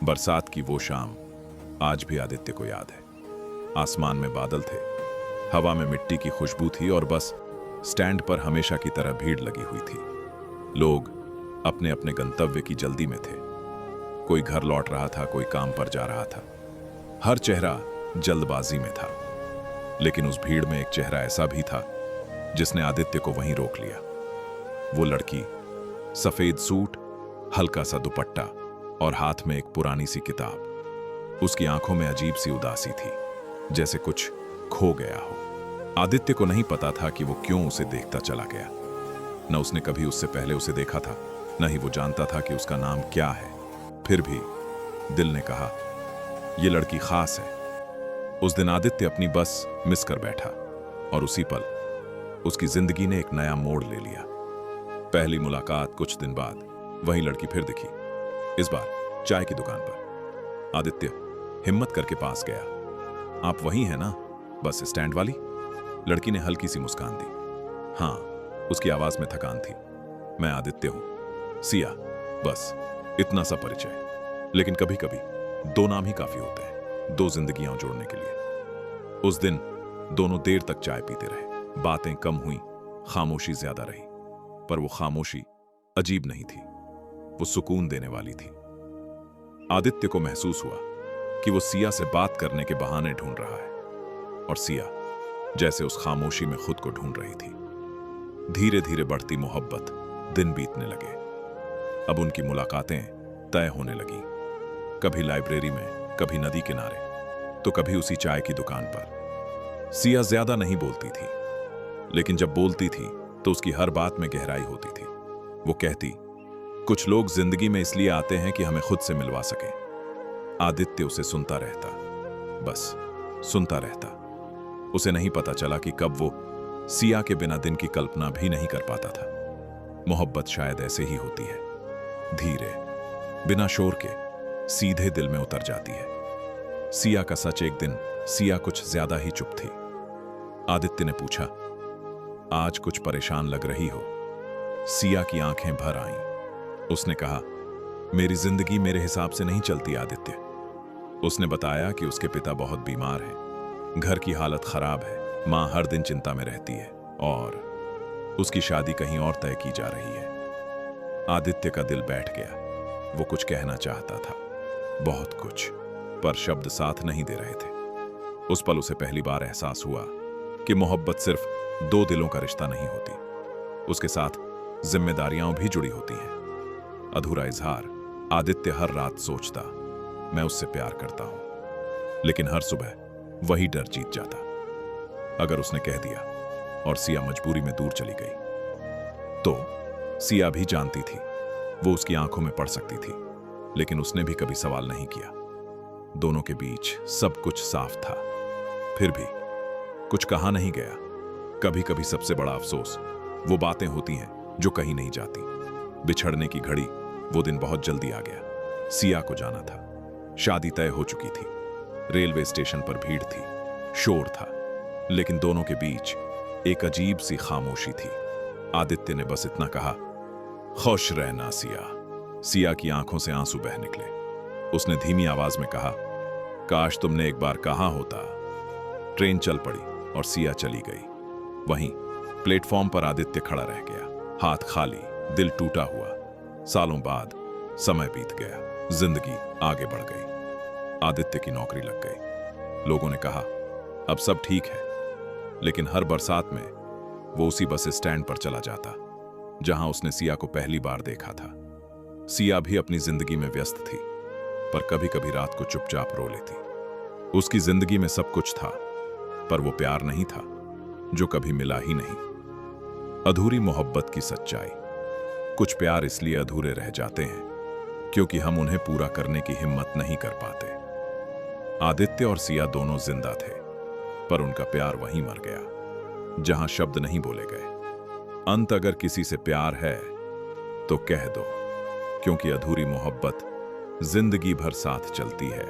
बरसात की वो शाम आज भी आदित्य को याद है। आसमान में बादल थे, हवा में मिट्टी की खुशबू थी और बस स्टैंड पर हमेशा की तरह भीड़ लगी हुई थी। लोग अपने अपने गंतव्य की जल्दी में थे। कोई घर लौट रहा था, कोई काम पर जा रहा था। हर चेहरा जल्दबाजी में था, लेकिन उस भीड़ में एक चेहरा ऐसा भी था जिसने आदित्य को वहीं रोक लिया। वो लड़की, सफेद सूट, हल्का सा दुपट्टा और हाथ में एक पुरानी सी किताब। उसकी आंखों में अजीब सी उदासी थी, जैसे कुछ खो गया हो। आदित्य को नहीं पता था कि वो क्यों उसे देखता चला गया। न उसने कभी उससे पहले उसे देखा था, न ही वो जानता था कि उसका नाम क्या है। फिर भी दिल ने कहा, ये लड़की खास है। उस दिन आदित्य अपनी बस मिस कर बैठा और उसी पल उसकी जिंदगी ने एक नया मोड़ ले लिया। पहली मुलाकात कुछ दिन बाद वही लड़की फिर दिखी, इस बार चाय की दुकान पर। आदित्य हिम्मत करके पास गया। आप वही हैं ना, बस स्टैंड वाली? लड़की ने हल्की सी मुस्कान दी। हाँ, उसकी आवाज में थकान थी। मैं आदित्य हूं, सिया, बस इतना सा परिचय। लेकिन कभी कभी दो नाम ही काफी होते हैं, दो जिंदगियां जोड़ने के लिए। उस दिन दोनों देर तक चाय पीते रहे। बातें कम हुई, खामोशी ज्यादा रही, पर वो खामोशी अजीब नहीं थी, वो सुकून देने वाली थी। आदित्य को महसूस हुआ कि वो सिया से बात करने के बहाने ढूंढ रहा है, और सिया जैसे उस खामोशी में खुद को ढूंढ रही थी। धीरे धीरे बढ़ती मोहब्बत, दिन बीतने लगे। अब उनकी मुलाकातें तय होने लगी, कभी लाइब्रेरी में, कभी नदी किनारे, तो कभी उसी चाय की दुकान पर। सिया ज्यादा नहीं बोलती थी, लेकिन जब बोलती थी तो उसकी हर बात में गहराई होती थी। वो कहती, कुछ लोग जिंदगी में इसलिए आते हैं कि हमें खुद से मिलवा सकें। आदित्य उसे सुनता रहता, बस सुनता रहता। उसे नहीं पता चला कि कब वो सिया के बिना दिन की कल्पना भी नहीं कर पाता था। मोहब्बत शायद ऐसे ही होती है, धीरे, बिना शोर के, सीधे दिल में उतर जाती है। सिया का सच एक दिन सिया कुछ ज्यादा ही चुप थी। आदित्य ने पूछा, आज कुछ परेशान लग रही हो? सिया की आंखें भर आईं। उसने कहा, मेरी जिंदगी मेरे हिसाब से नहीं चलती आदित्य। उसने बताया कि उसके पिता बहुत बीमार हैं, घर की हालत खराब है, मां हर दिन चिंता में रहती है और उसकी शादी कहीं और तय की जा रही है। आदित्य का दिल बैठ गया। वो कुछ कहना चाहता था, बहुत कुछ, पर शब्द साथ नहीं दे रहे थे। उस पल उसे पहली बार एहसास हुआ कि मोहब्बत सिर्फ दो दिलों का रिश्ता नहीं होती, उसके साथ जिम्मेदारियां भी जुड़ी होती हैं। अधूरा इजहार। आदित्य हर रात सोचता, मैं उससे प्यार करता हूं, लेकिन हर सुबह वही डर जीत जाता। अगर उसने कह दिया और सिया मजबूरी में दूर चली गई, तो सिया भी जानती थी वो उसकी आंखों में पड़ सकती थी, लेकिन उसने भी कभी सवाल नहीं किया। दोनों के बीच सब कुछ साफ था, फिर भी कुछ कहा नहीं गया। कभी कभी सबसे बड़ा अफसोस वो बातें होती हैं जो कहीं नहीं जाती। बिछड़ने की घड़ी, वो दिन बहुत जल्दी आ गया। सिया को जाना था, शादी तय हो चुकी थी, रेलवे स्टेशन पर भीड़ थी, शोर था, लेकिन दोनों के बीच एक अजीब सी खामोशी थी। आदित्य ने बस इतना कहा, खुश रहना सिया। सिया की आंखों से आंसू बह निकले। उसने धीमी आवाज में कहा, काश तुमने एक बार कहा होता। ट्रेन चल पड़ी और सिया चली गई। वहीं प्लेटफॉर्म पर आदित्य खड़ा रह गया, हाथ खाली, दिल टूटा हुआ। सालों बाद समय बीत गया, जिंदगी आगे बढ़ गई। आदित्य की नौकरी लग गई। लोगों ने कहा, अब सब ठीक है, लेकिन हर बरसात में वो उसी बस स्टैंड पर चला जाता जहां उसने सिया को पहली बार देखा था। सिया भी अपनी जिंदगी में व्यस्त थी, पर कभी कभी रात को चुपचाप रो लेती। उसकी जिंदगी में सब कुछ था, पर वो प्यार नहीं था जो कभी मिला ही नहीं। अधूरी मोहब्बत की सच्चाई। कुछ प्यार इसलिए अधूरे रह जाते हैं क्योंकि हम उन्हें पूरा करने की हिम्मत नहीं कर पाते। आदित्य और सिया दोनों जिंदा थे, पर उनका प्यार वहीं मर गया जहां शब्द नहीं बोले गए। अंत अगर किसी से प्यार है तो कह दो, क्योंकि अधूरी मोहब्बत जिंदगी भर साथ चलती है,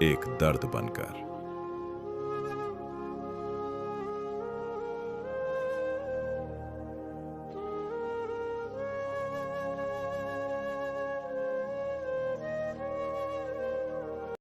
एक दर्द बनकर।